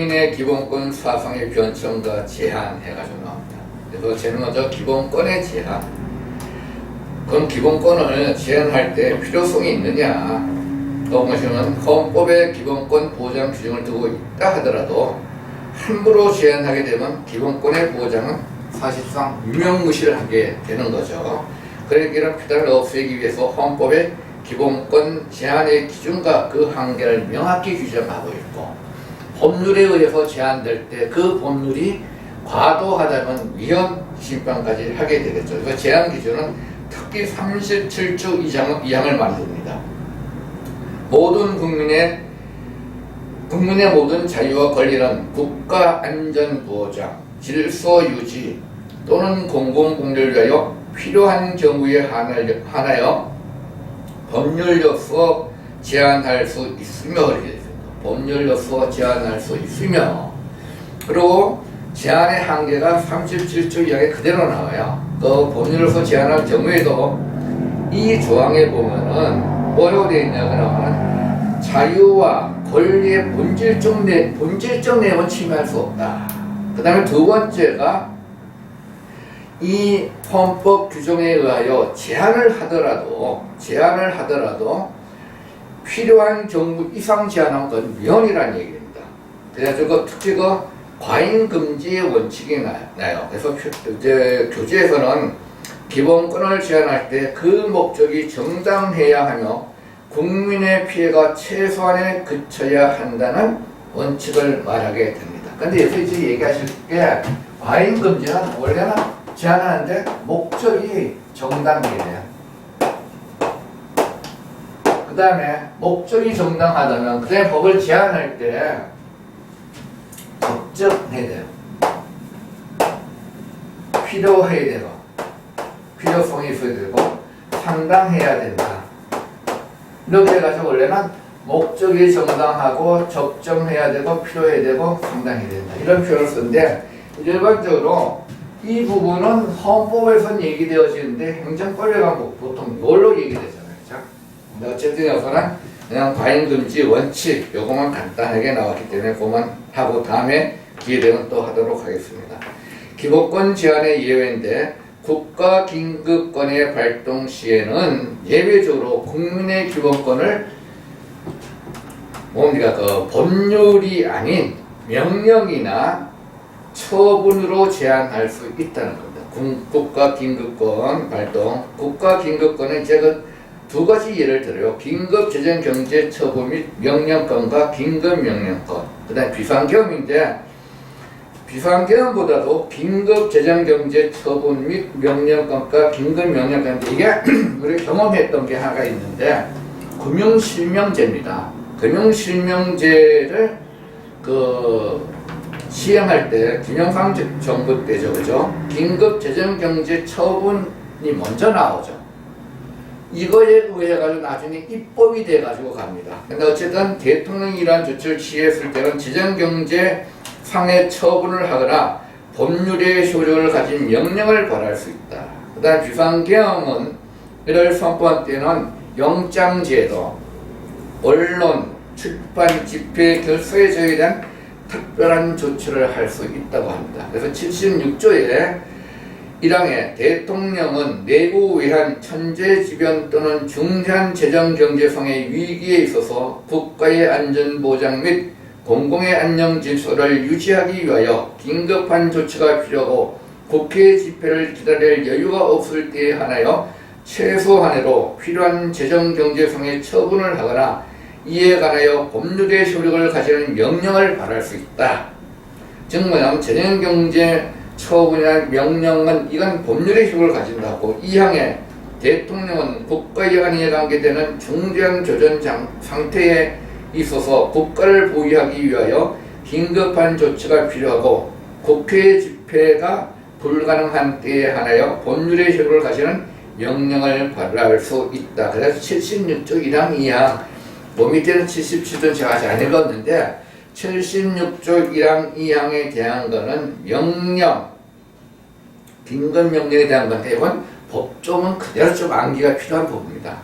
국민의 기본권 사상의 변천과 제한 해가지고 나옵니다. 그래서 제일 먼저 기본권의 제한. 그럼 기본권을 제한할 때 필요성이 있느냐? 보시면 헌법에 기본권 보장 규정을 두고 있다 하더라도 함부로 제한하게 되면 기본권의 보장은 사실상 유명무실을 하게 되는 거죠. 그러니까 이런 피해를 없애기 위해서 헌법에 기본권 제한의 기준과 그 한계를 명확히 규정하고 있고, 법률에 의해서 제한될 때 그 법률이 과도하다면 위헌 심판까지 하게 되겠죠. 그래서 제한 기준은 특히 37조 2항을 만듭니다. 모든 국민의 모든 자유와 권리는 국가 안전 보장, 질서 유지 또는 공공복리를 위하여 필요한 경우에 한하여 법률로서 제한할 수 있으며, 그렇게 되어 있습니다. 법률로서 제한할 수 있으며, 그리고 제한의 한계가 37조 2항에 그대로 나와요. 또 법률로서 제한할 경우에도 이 조항에 보면은 뭐라고 되어 있냐 그러면은 자유와 권리의 본질적 내용은 침해할 수 없다. 그 다음에 두 번째가 이 헌법 규정에 의하여 제한을 하더라도 필요한 경우 이상 제한한 건 위헌이라는 얘기입니다. 그래서 특히 과잉 금지의 원칙이 나요. 그래서 이제 교재에서는 기본권을 제한할 때 그 목적이 정당해야 하며 국민의 피해가 최소한에 그쳐야 한다는 원칙을 말하게 됩니다. 근데 여기서 이제 얘기하실 게 과잉 금지는 원래는 제한하는데 목적이 정당해야 돼요. 그 다음에 목적이 정당하다면 그다음에 법을 제한할 때 적정해야 돼요. 필요해야 되고 필요성이 있어야 되고 상당해야 된다. 이렇게 해가지고 원래는 목적이 정당하고 적정해야 되고 필요해야 되고 상당해야 된다. 이런 표현을 쓰는데 일반적으로 이 부분은 헌법에서 얘기되어지는데 행정법에 가면 보통 이걸로 얘기되잖아요. 그렇죠? 근데 어쨌든 여기서는 그냥 과잉금지 원칙 요거만 간단하게 나왔기 때문에 그만 하고 다음에 기회되면 또 하도록 하겠습니다. 기본권 제한의 예외인데 국가 긴급권의 발동 시에는 예외적으로 국민의 기본권을 그 법률이 아닌 명령이나 처분으로 제한할 수 있다는 겁니다. 국가 긴급권 발동. 국가 긴급권은 이제 두 가지 예를 들어요. 긴급 재정 경제 처분 및 명령권과 긴급 명령권. 그다음 비상계엄인데 비상계엄보다도 긴급 재정 경제 처분 및 명령권과 긴급 명령권인데 이게 우리 경험했던 게 하나가 있는데 금융실명제입니다. 금융실명제를 시행할 때 김영삼 정부 때죠, 그죠? 긴급 재정 경제 처분이 먼저 나오죠. 이거에 의해 가지고 나중에 입법이 돼 가지고 갑니다. 근데 어쨌든 대통령이 이러한 조치를 취했을 때는 재정 경제 상의 처분을 하거나 법률의 효력을 가진 명령을 발할 수 있다. 그 다음 비상계엄은 이를 선포한 때는 영장제도, 언론, 출판, 집회, 결서에 저해된 특별한 조치를 할 수 있다고 합니다. 그래서 76조에 1항에 대통령은 내부 외환 천재지변 또는 중대한 재정경제상의 위기에 있어서 국가의 안전보장 및 공공의 안녕 질서를 유지하기 위하여 긴급한 조치가 필요하고 국회 집회를 기다릴 여유가 없을 때에 한하여 최소한으로 필요한 재정경제상의 처분을 하거나 이에 관하여 법률의 효력을 가지는 명령을 발할 수 있다. 즉 뭐냐면 재정경제 처분이나 명령은 이건 법률의 효력을 가진다고. 2항에 대통령은 국가기관에 관계되는 중대한 교전 상태에 있어서 국가를 보위하기 위하여 긴급한 조치가 필요하고 국회 집회가 불가능한 때에 한하여 법률의 효력을 가지는 명령을 발할 수 있다. 그래서 76조 1항 2항 밑에는 77조는 제가 아직 안 읽었는데 76조 1항 2항에 대한 거는 명령, 긴급 명령에 대한 건데 이건 법조문 그대로 좀 암기가 필요한 부분입니다.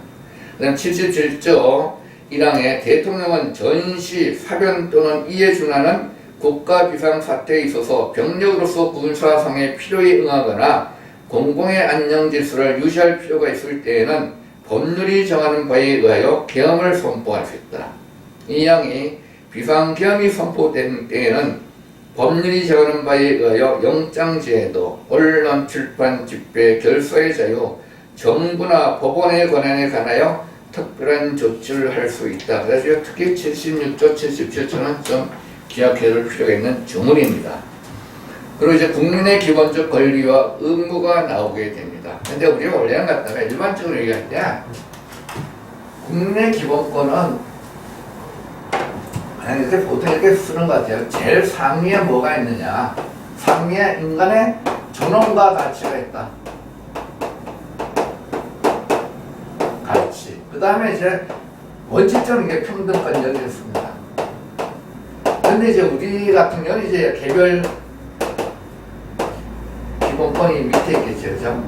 그다음 77조 1항에 대통령은 전시, 사변 또는 이에 준하는 국가 비상 사태에 있어서 병력으로서 군사상의 필요에 응하거나 공공의 안녕 질서를 유지할 필요가 있을 때에는 법률이 정하는 바에 의하여 계엄을 선포할 수 있다. 이 항이 비상계엄이 선포된 때에는 법률이 정하는 바에 의하여 영장제도, 언론, 출판, 집회, 결사의 자유, 정부나 법원의 권한에 관하여 특별한 조치를 할 수 있다. 그래서 특히 76조, 77조는 좀 기억해둘 필요가 있는 주문입니다. 그리고 이제 국민의 기본적 권리와 의무가 나오게 됩니다. 근데 우리가 원래는 갖다가 일반적으로 얘기할 때 국민의 기본권은 그냥 이렇게 보통 이렇게 쓰는 것 같아요. 제일 상위에 뭐가 있느냐? 상위에 인간의 존엄과 가치가 있다. 가치. 그 다음에 이제 원칙적인 게 평등권력이 있습니다. 근데 이제 우리 같은 경우는 이제 개별 기본권이 밑에 있겠죠. 그죠?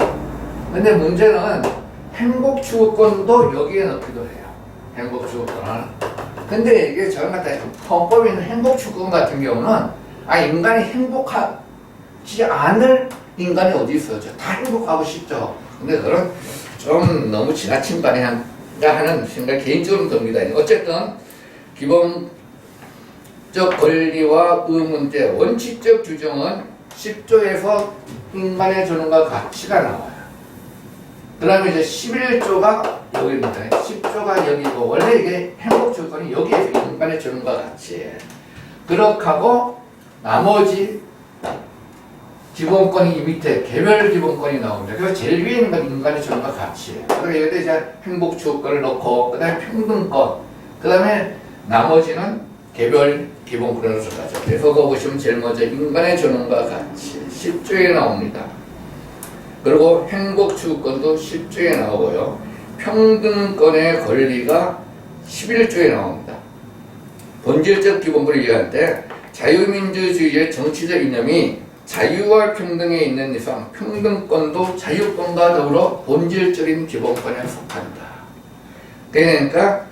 근데 문제는 행복추구권도 여기에 넣기도 해요. 행복추구권은. 근데 이게 저희 같은 헌법에 있는 행복추구권 같은 경우는 인간이 행복하지 않을 인간이 어디 있어요? 다 행복하고 싶죠. 근데 그런 좀 너무 지나친 반응인가 하는 생각 개인적으로 듭니다. 어쨌든 기본적 권리와 의무인데 원칙적 규정은 10조에서 인간의 존엄과 가치가 나와요. 그 다음에 이제 11조가 여기입니다. 10조가 여기고, 원래 이게 행복조건이 여기에서 인간의 존엄과 가치예요. 그렇게 하고, 나머지 기본권이 이 밑에 개별 기본권이 나옵니다. 그래서 제일 위에 있는 건 인간의 존엄과 가치예요. 그래서 여기다 이제 행복조건을 넣고, 그 다음에 평등권, 그 다음에 나머지는 개별 기본권으로 들어가죠. 그래서 거기 보시면 제일 먼저 인간의 존엄과 가치 10조에 나옵니다. 그리고 행복추구권도 10조에 나오고요. 평등권의 권리가 11조에 나옵니다. 본질적 기본권을 얘기할 때 자유민주주의의 정치적 이념이 자유와 평등에 있는 이상 평등권도 자유권과 더불어 본질적인 기본권에 속한다. 그러니까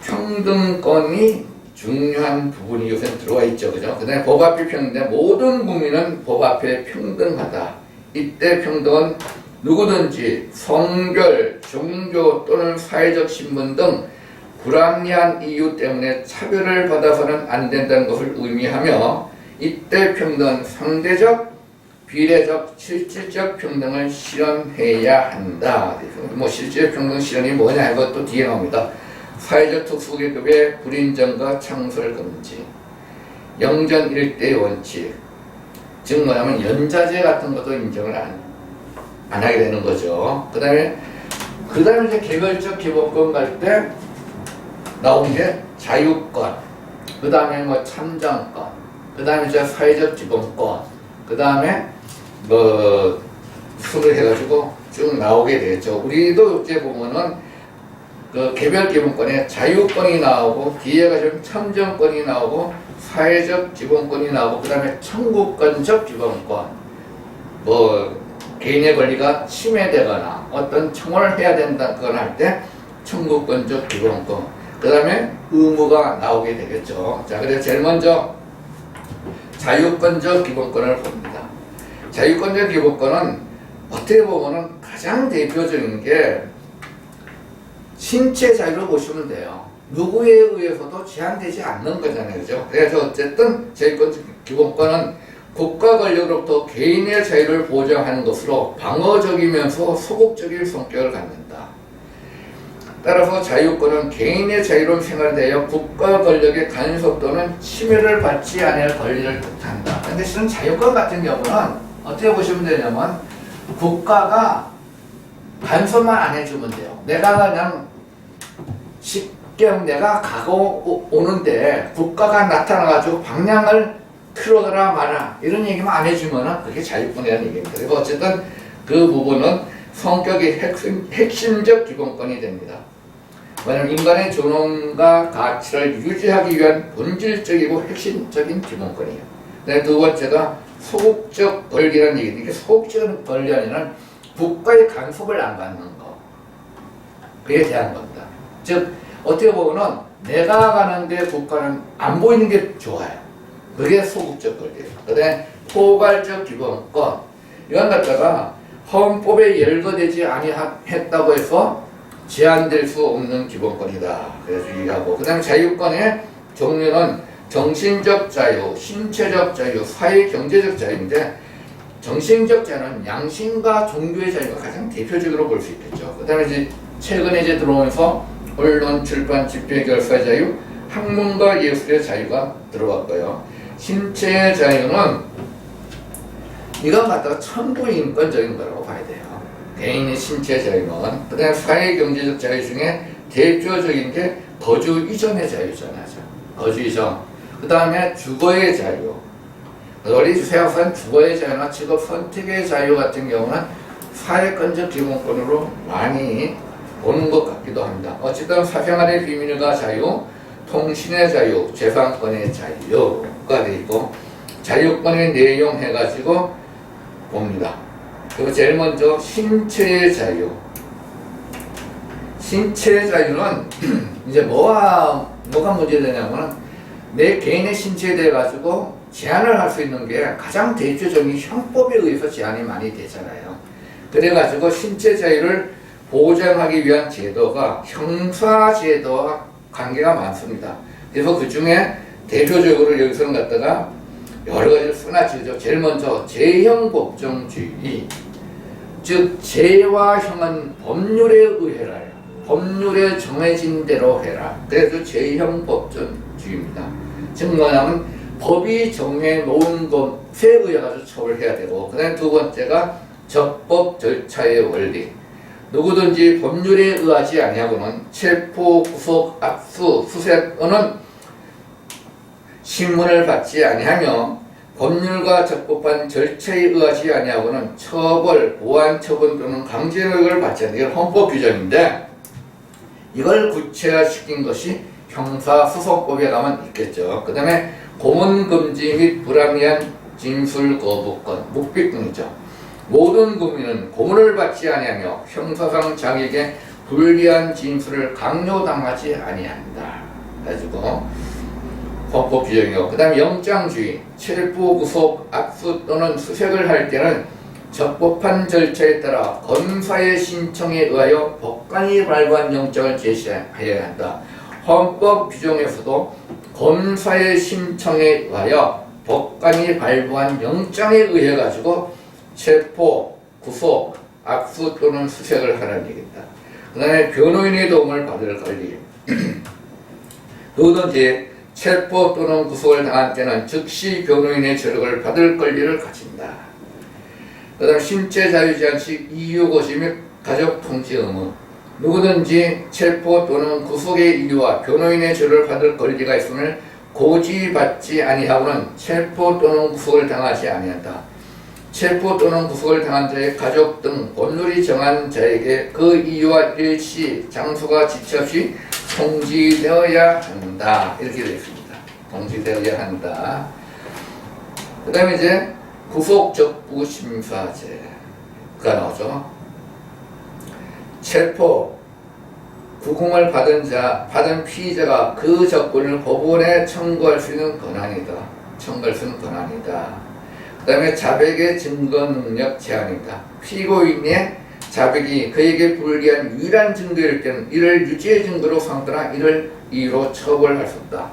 평등권이 중요한 부분이 요새 들어와 있죠. 그죠? 그 다음에 법 앞에 평등, 모든 국민은 법 앞에 평등하다. 이때 평등은 누구든지 성별, 종교 또는 사회적 신분 등 불합리한 이유 때문에 차별을 받아서는 안 된다는 것을 의미하며 이때 평등은 상대적, 비례적, 실질적 평등을 실현해야 한다. 뭐 실질적 평등 실현이 뭐냐 이것도 뒤에 나옵니다. 사회적 특수계급의 불인정과 창설 금지, 영전 일대 원칙, 즉 뭐냐면 연자제 같은 것도 인정을 안 하게 되는 거죠. 그 다음에 이제 개별적 기본권 갈 때 나온 게 자유권, 그 다음에 뭐 참정권, 그 다음에 이제 사회적 기본권, 그 다음에 뭐 수를 해가지고 쭉 나오게 되죠. 우리도 이제 보면은 그 개별 기본권에 자유권이 나오고 뒤에가 좀 참정권이 나오고 사회적 기본권이 나오고 그 다음에 청구권적 기본권, 뭐 개인의 권리가 침해되거나 어떤 청원을 해야 된다거나 할 때 청구권적 기본권, 그 다음에 의무가 나오게 되겠죠. 자, 그래서 제일 먼저 자유권적 기본권을 봅니다. 자유권적 기본권은 어떻게 보면은 가장 대표적인 게 신체 자유를 보시면 돼요. 누구에 의해서도 제한되지 않는 거잖아요. 그죠? 그래서 어쨌든 자유권 기본권은 국가 권력으로부터 개인의 자유를 보장하는 것으로 방어적이면서 소극적인 성격을 갖는다. 따라서 자유권은 개인의 자유로운 생활에 대하여 국가 권력의 간섭 또는 침해를 받지 않을 권리를 뜻한다. 근데 실은 자유권 같은 경우는 어떻게 보시면 되냐면 국가가 간섭만 안 해주면 돼요. 내가 그냥 쉽게 내가 가고 오는데 국가가 나타나가지고 방향을 틀어더라 마라 이런 얘기만 안 해주면은 그게 자유권이라는 얘기입니다. 그리고 어쨌든 그 부분은 성격의 핵심적 기본권이 됩니다. 왜냐하면 인간의 존엄과 가치를 유지하기 위한 본질적이고 핵심적인 기본권이에요. 두 번째가 소극적 권리라는 얘기인데 이게 소극적 권리 아니라 국가의 간섭을 안 받는 거. 그에 대한 겁니다. 즉 어떻게 보면은 내가 가는데 국가는 안 보이는 게 좋아요. 그게 소극적 권리예요. 그다음에 포괄적 기본권. 이건 갖다가 헌법에 열거되지 아니했다고 해서 제한될 수 없는 기본권이다. 그래서 유의하고. 그다음에 자유권의 종류는 정신적 자유, 신체적 자유, 사회 경제적 자유인데 정신적 자유는 양심과 종교의 자유가 가장 대표적으로 볼 수 있겠죠. 그다음에 이제 최근에 이제 들어오면서 언론, 출판, 집회, 결사 자유, 학문과 예술의 자유가 들어왔고요. 신체의 자유는 이건 갖다가 천부 인권적인 거라고 봐야 돼요. 개인의 신체 자유는. 그 다음에 사회 경제적 자유 중에 대표적인 게 거주 이전의 자유잖아요. 거주 이전. 그 다음에 주거의 자유. 우리 주세학선 주거의 자유나 직업 선택의 자유 같은 경우는 사회권적 기본권으로 많이 보는 것 같기도 합니다. 어쨌든 사생활의 비밀과 자유, 통신의 자유, 재산권의 자유가 되어 있고 자유권의 내용 해가지고 봅니다. 그리고 제일 먼저 신체의 자유. 신체의 자유는 이제 뭐가 문제되냐면 내 개인의 신체에 대해 가지고 제한을 할 수 있는 게 가장 대표적인 형법에 의해서 제한이 많이 되잖아요. 그래가지고 신체 자유를 보장하기 위한 제도가 형사제도와 관계가 많습니다. 그래서 그 중에 대표적으로 여기서는 갖다가 여러 가지를 쓰나지죠. 제일 먼저 제형법정주의, 즉 제와 형은 법률에 의해라요. 법률에 정해진 대로 해라. 그래서 제형법정주의입니다. 즉 뭐냐면 법이 정해놓은 것에 의해 가지고 처벌해야 되고, 그 다음에 두 번째가 적법 절차의 원리. 누구든지 법률에 의하지 아니하고는 체포, 구속, 압수, 수색은 신문을 받지 아니하며 법률과 적법한 절차에 의하지 아니하고는 처벌, 보안 처분 또는 강제노역을 받지 않는 게 헌법 규정인데 이걸 구체화시킨 것이 형사소송법에 가면 있겠죠. 그 다음에 고문금지 및 불합리한 진술 거부권, 묵비권이죠. 모든 국민은 고문을 받지 아니하며 형사상 자객의 불리한 진술을 강요당하지 아니한다. 가지고 헌법 규정이고, 그 다음에 영장주의, 체포, 구속, 압수 또는 수색을 할 때는 적법한 절차에 따라 검사의 신청에 의하여 법관이 발부한 영장을 제시해야 한다. 헌법 규정에서도 검사의 신청에 의하여 법관이 발부한 영장에 의해 가지고 체포, 구속, 압수 또는 수색을 하라는 얘기입니다. 그 다음에 변호인의 도움을 받을 권리. 누구든지 체포 또는 구속을 당한 때는 즉시 변호인의 조력을 받을 권리를 가진다. 그 다음 신체 자유 제한식 이유고시 및 가족 통지 의무. 누구든지 체포 또는 구속의 이유와 변호인의 조력을 받을 권리가 있음을 고지받지 아니하고는 체포 또는 구속을 당하지 아니한다. 체포 또는 구속을 당한 자의 가족 등 법률이 정한 자에게 그 이유와 일시, 장소가 지체 없이 통지되어야 한다. 이렇게 되어 있습니다. 통지되어야 한다. 그 다음에 이제 구속적부심사제가 나오죠. 체포, 구금을 받은 피의자가 그 적군을 법원에 청구할 수 있는 권한이다. 그 다음에 자백의 증거 능력 제한이다. 피고인의 자백이 그에게 불리한 유일한 증거일 때는 이를 유죄의 증거로 삼거나 이를 이유로 처벌할 수 없다.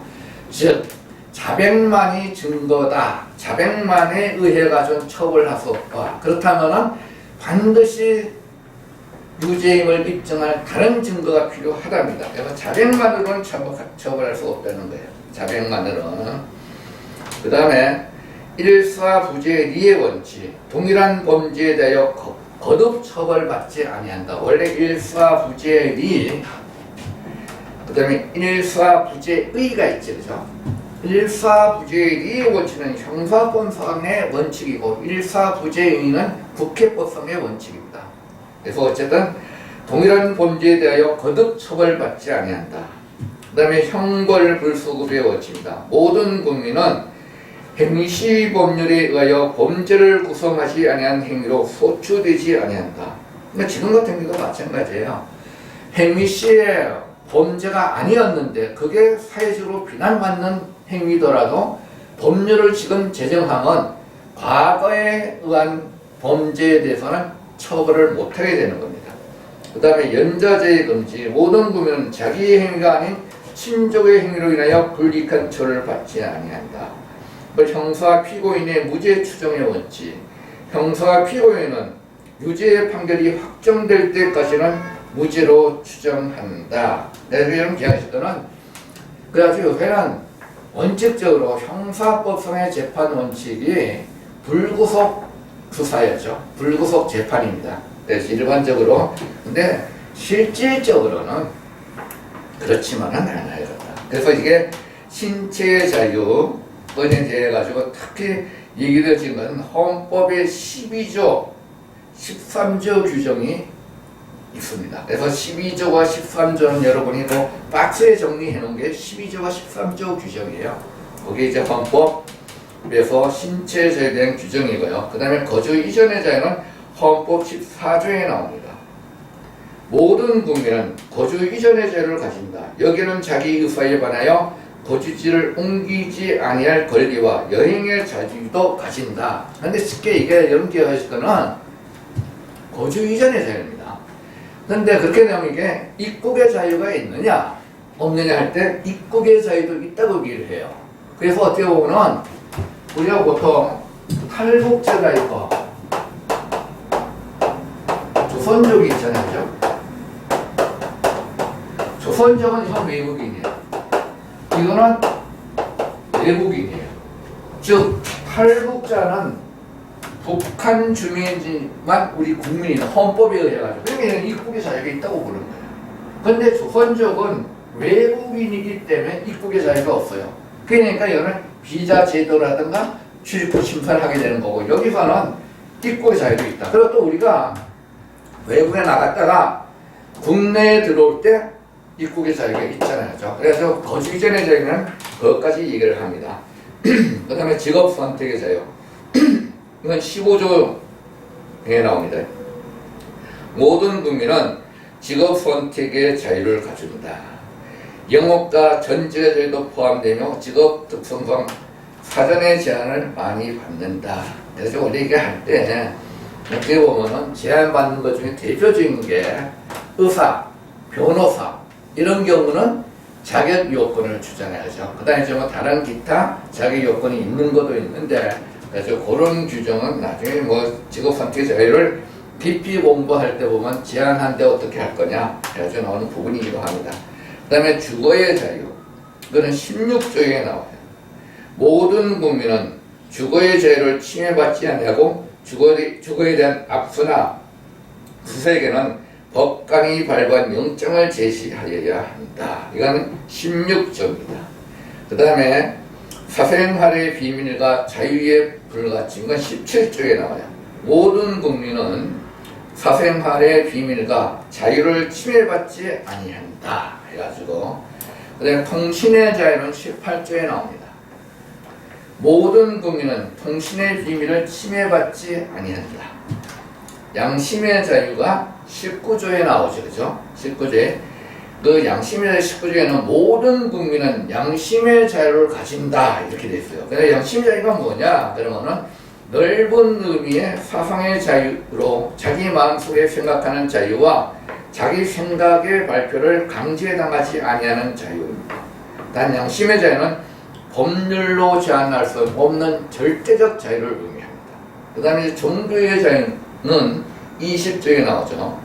즉 자백만이 증거다. 자백만에 의해 가지고 처벌할 수 없다. 그렇다면은 반드시 유죄임을 입증할 다른 증거가 필요하답니다. 그래서 자백만으로는 처벌할 수 없다는 거예요. 자백만으로는. 그 다음에 일사부재리의 원칙. 동일한 범죄에 대하여 거듭 처벌받지 아니한다. 원래 일사부재리, 그 다음에 일사부재의가 있죠. 그죠? 일사부재리의 원칙은 형사법상의 원칙이고 일사부재의는 국회법상의 원칙입니다. 그래서 어쨌든 동일한 범죄에 대하여 거듭 처벌받지 아니한다. 그 다음에 형벌불소급의 원칙입니다. 모든 국민은 행시 법률에 의하여 범죄를 구성하지 아니한 행위로 소추되지 아니한다. 그러니까 지금 같은 경우도 마찬가지예요. 행위시에 범죄가 아니었는데 그게 사회적으로 비난받는 행위더라도 법률을 지금 제정함은 과거에 의한 범죄에 대해서는 처벌을 못하게 되는 겁니다. 그 다음에 연좌제의 금지. 모든 구매는 자기의 행위가 아닌 친족의 행위로 인하여 불이익한 처를 받지 아니한다. 형사와 피고인의 무죄 추정의 원칙. 형사와 피고인은 유죄의 판결이 확정될 때까지는 무죄로 추정한다. 내가 이런 기하실 때는 그래가지고 요새는 원칙적으로 형사법상의 재판 원칙이 불구속 수사였죠. 불구속 재판입니다. 그래서 일반적으로. 근데 실질적으로는 그렇지만은 않아요. 그래서 이게 신체의 자유에 대해 가지고 특히 얘기되어진 것은 헌법의 12조 13조 규정이 있습니다. 그래서 12조와 13조는 여러분이 뭐 박스에 정리해 놓은 게 12조와 13조 규정이에요. 거기에 이제 헌법에서 신체의 자유에 대한 규정이고요. 그 다음에 거주 이전의 자유는 헌법 14조에 나옵니다. 모든 국민은 거주 이전의 자유를 가진다. 여기는 자기 의사에 반하여 거주지를 옮기지 아니할 권리와 여행의 자유도 가진다. 그런데 쉽게 이게 연기하실 거는 거주 이전의 자유입니다. 그런데 그렇게 되면 이게 입국의 자유가 있느냐 없느냐 할 때 입국의 자유도 있다고 얘기를 해요. 그래서 어떻게 보면은 우리가 보통 탈북자가 있고 조선족이 있잖아요. 그죠? 조선족은 현 외국인이에요. 이거는 외국인이에요. 즉 탈북자는 북한 주민이지만 우리 국민인 헌법에 의해가지고 그러니까 입국의 자유가 있다고 보는 거예요. 그런데 조선족은 외국인이기 때문에 입국의 자유가 없어요. 그러니까 이거는 비자 제도라든가 출입국 심사를 하게 되는 거고 여기서는 입국의 자유도 있다. 그리고 또 우리가 외국에 나갔다가 국내에 들어올 때 입국의 자유가 있잖아요. 그렇죠? 그래서 거주 이전의 자유는 그것까지 얘기를 합니다. 그 다음에 직업 선택의 자유. 이건 15조에 나옵니다. 모든 국민은 직업 선택의 자유를 가진다. 영업과 전직의 자유도 포함되며 직업 특성상 사전의 제한을 많이 받는다. 그래서 원래 이게 할 때 어떻게 보면은 제한받는 것 중에 대표적인 게 의사, 변호사 이런 경우는 자격 요건을 주잖아요. 그 다음에 좀 다른 기타 자격 요건이 있는 것도 있는데 그래서 그런 규정은 나중에 뭐 직업 선택 자유를 깊이 공부할 때 보면 제한한데 어떻게 할 거냐 그래서 나오는 부분이기도 합니다. 그 다음에 주거의 자유 이거는 16조에 나와요. 모든 국민은 주거의 자유를 침해받지 않냐고 주거에 대한 압수나 수색에는 법관이 발부한 영장을 제시하여야 한다. 이거는 16조입니다. 그 다음에 사생활의 비밀과 자유의 불가침 건 17조에 나와요. 모든 국민은 사생활의 비밀과 자유를 침해받지 아니한다. 해가지고 그 다음에 통신의 자유는 18조에 나옵니다. 모든 국민은 통신의 비밀을 침해받지 아니한다. 양심의 자유가 19조에 나오죠. 그죠? 19조에. 그 양심의 자유 19조에는 모든 국민은 양심의 자유를 가진다. 이렇게 돼 있어요. 근데 양심의 자유가 뭐냐? 그러면은 넓은 의미의 사상의 자유로 자기 마음속에 생각하는 자유와 자기 생각의 발표를 강제당하지 아니하는 자유입니다. 단 양심의 자유는 법률로 제한할 수 없는 절대적 자유를 의미합니다. 그 다음에 종교의 자유는 20조에 나오죠.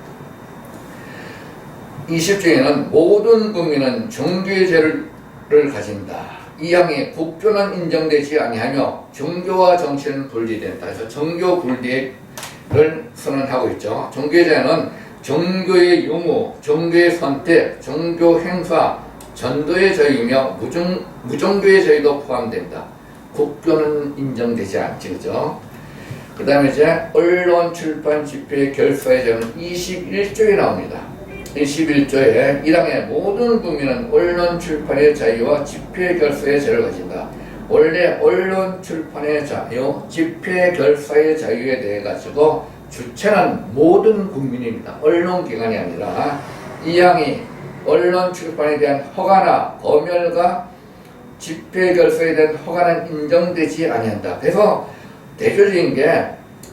20조에는 모든 국민은 종교의 자유를 가진다. 이 항에 국교는 인정되지 아니하며 종교와 정치는 분리된다. 그래서 종교 분리를 선언하고 있죠. 종교의 자유는 종교의 유무, 종교의 선택, 종교 행사, 전도의 자유이며 무종교의 자유도 포함된다. 국교는 인정되지 않지, 그죠? 그 다음에 이제 언론, 출판, 집회, 결사의 자유는 21조에 나옵니다. 21조에 1항에 모든 국민은 언론, 출판의 자유와 집회, 결사의 자유를 가진다. 원래 언론, 출판의 자유, 집회, 결사의 자유에 대해 가지고 주체는 모든 국민입니다. 언론기관이 아니라 이 항이 언론, 출판에 대한 허가나 검열과 집회 결서에 대한 허가는 인정되지 아니한다. 그래서 대표적인 게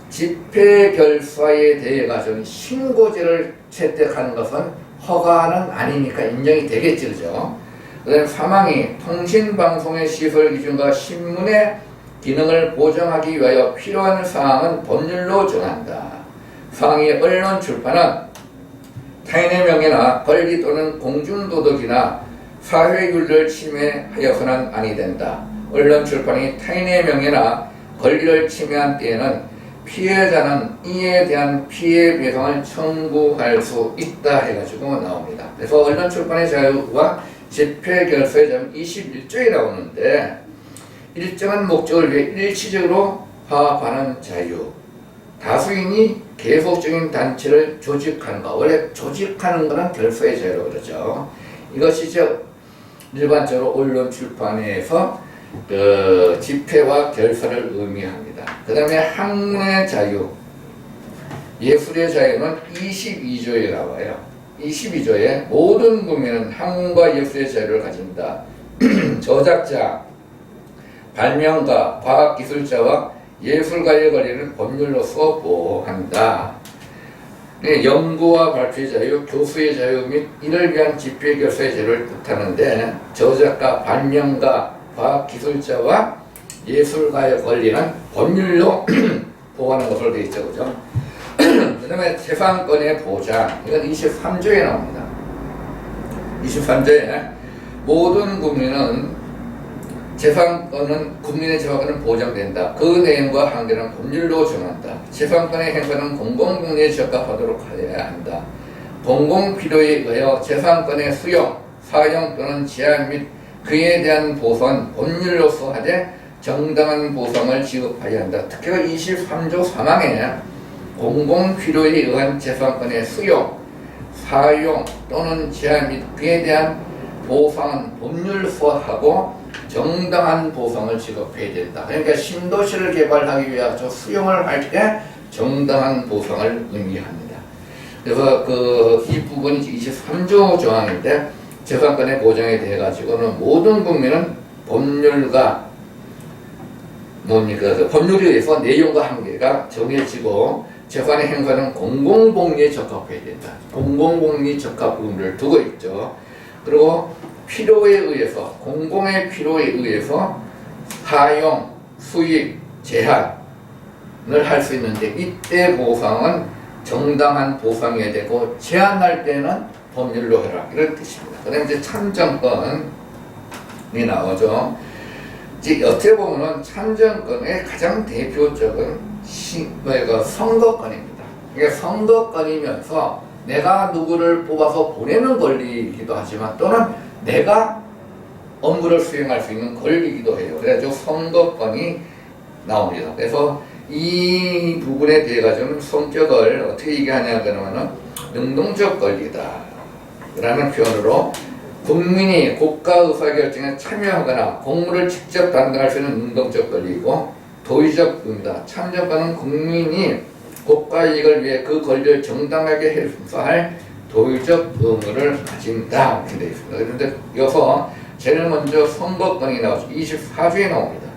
집회 결서에 대해 가지고는 신고제를 채택하는 것은 허가는 아니니까 인정이 되겠지, 그죠? 그다음 3항이 통신방송의 시설 기준과 신문의 기능을 보장하기 위하여 필요한 사항은 법률로 정한다. 4항이 언론 출판은 타인의 명예나 권리 또는 공중도덕이나 사회윤리를 침해하여서는 아니 된다. 언론 출판이 타인의 명예나 권리를 침해한 때에는 피해자는 이에 대한 피해 배상을 청구할 수 있다 해가지고 나옵니다. 그래서 언론 출판의 자유와 집회 결서의 자유 21조에 나오는데 일정한 목적을 위해 일시적으로 화합하는 자유, 다수인이 계속적인 단체를 조직하는 것, 원래 조직하는 것은 결서의 자유라고 그러죠. 이것이 일반적으로 언론 출판에서 집회와 결서를 의미합니다. 그 다음에 학문의 자유, 예술의 자유는 22조에 나와요. 22조에 모든 국민은 학문과 예술의 자유를 가진다. 저작자, 발명가, 과학기술자와 예술가의 권리를 법률로서 보호한다. 연구와 발표의 자유, 교수의 자유 및 이를 위한 집회 결서의 자유를 뜻하는데 저작가, 발명가, 과학기술자와 예술가의 권리는 법률로 보호하는 것으로 되어 있죠. 그죠? 그 다음에 재산권의 보장, 이건 23조에 나옵니다. 23조에 모든 국민은 국민의 재산권은 보장된다. 그 내용과 한계는 법률로 정한다. 재산권의 행사는 공공복리에 적합하도록 하여야 한다. 공공필요에 의하여 재산권의 수용, 사용 또는 제한 및 그에 대한 보상은 법률로서 하되 정당한 보상을 지급하여야 한다. 특히 23조 3항에 공공필요에 의한 재산권의 수용, 사용 또는 제한 및 그에 대한 보상은 법률서하고 정당한 보상을 지급해야 된다. 그러니까 신도시를 개발하기 위해서 수용을 할 때 정당한 보상을 의미합니다. 그래서 이 부분이 23조 조항인데 재산권의 보장에 대해 가지고는 모든 국민은 법률과 법률에 의해서 내용과 한계가 정해지고 재산의 행사는 공공복리에 적합해야 된다. 공공복리 적합 의무를 두고 있죠. 그리고 필요에 의해서, 공공의 필요에 의해서 사용, 수익, 제한을 할 수 있는데 이때 보상은 정당한 보상이어야 되고 제한할 때는 법률로 해라, 이런 뜻입니다. 그 다음에 이제 참정권이 나오죠. 이제 어떻게 보면 참정권의 가장 대표적인 선거권입니다. 이게 선거권이면서 내가 누구를 뽑아서 보내는 권리이기도 하지만 또는 내가 업무를 수행할 수 있는 권리이기도 해요. 그래서 선거권이 나옵니다. 그래서 이 부분에 대해 가지고는 성격을 어떻게 얘기하냐 그러면은 능동적 권리다 라는 표현으로 국민이 국가 의사결정에 참여하거나 공무를 직접 담당할 수 있는 능동적 권리이고 도의적 의무다. 참정권은 국민이 국가 이익을 위해 그 권리를 정당하게 행사할 도의적 의무를 가진다, 이렇게 되어 있습니다. 그런데 여기서 제일 먼저 선거권이 나오죠. 24조에 나옵니다.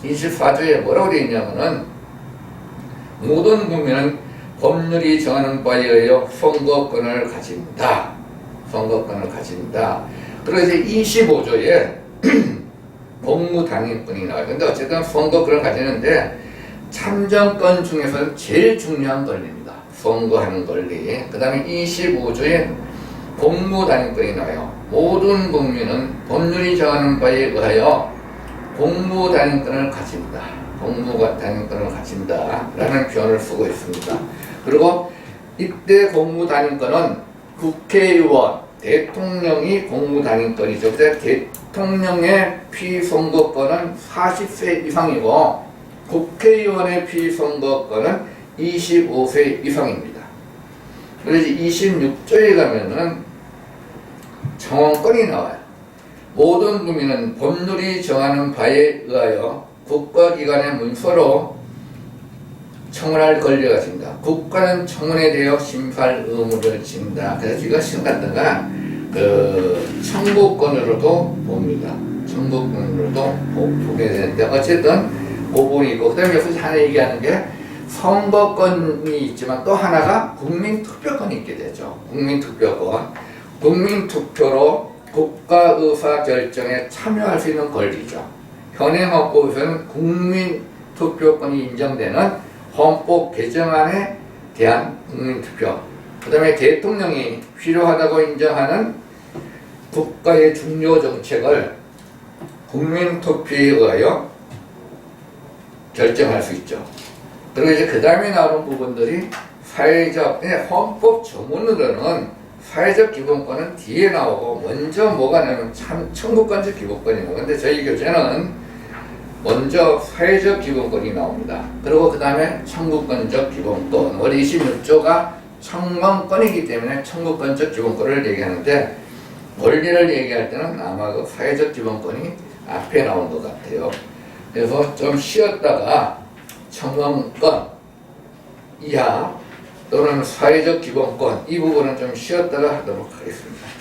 24조에 뭐라고 되어 있냐면은 모든 국민은 법률이 정하는 바에 의하여 선거권을 가진다. 선거권을 가진다. 그리고 이제 25조에 공무당인권이 나와요. 근데 어쨌든 선거권을 가지는데 참정권 중에서는 제일 중요한 권리입니다. 선거하는 권리. 그 다음에 25조에 공무당인권이 나와요. 모든 국민은 법률이 정하는 바에 의하여 공무당인권을 가진다. 공무당인권을 가진다 라는 표현을 쓰고 있습니다. 그리고 이때 공무당인권은 국회의원, 대통령이 공무당인권이죠. 그래서 대통령의 피선거권은 40세 이상이고 국회의원의 피선거권은 25세 이상입니다. 그래서 26조에 가면은 청원권이 나와요. 모든 국민은 법률이 정하는 바에 의하여 국가기관의 문서로 청원할 권리가 진다. 국가는 청원에 대하여 심사할 의무를 진다. 그래서 이것은 갖다가 청구권으로도 봅니다. 청구권으로도 보게 되는데 어쨌든 그 부분이 있고 그다음에 여기서 하나 얘기하는 게 선거권이 있지만 또 하나가 국민투표권이 있게 되죠. 국민투표권. 국민투표로 국가의사결정에 참여할 수 있는 권리죠. 현행헌법에서는 국민투표권이 인정되는 헌법 개정안에 대한 국민투표, 그 다음에 대통령이 필요하다고 인정하는 국가의 중요 정책을 국민투표에 의하여 결정할 수 있죠. 그리고 이제 그 다음에 나오는 부분들이 사회적, 헌법 전문으로는 사회적 기본권은 뒤에 나오고 먼저 뭐가 나오면 청구권적 기본권이고, 근데 저희 교재는 먼저 사회적 기본권이 나옵니다. 그리고 그 다음에 청구권적 기본권. 우리 26조가 청구권이기 때문에 청구권적 기본권을 얘기하는데 원리를 얘기할 때는 아마 그 사회적 기본권이 앞에 나온 것 같아요. 그래서 좀 쉬었다가 청구권 이하 또는 사회적 기본권 이 부분은 좀 쉬었다가 하도록 하겠습니다.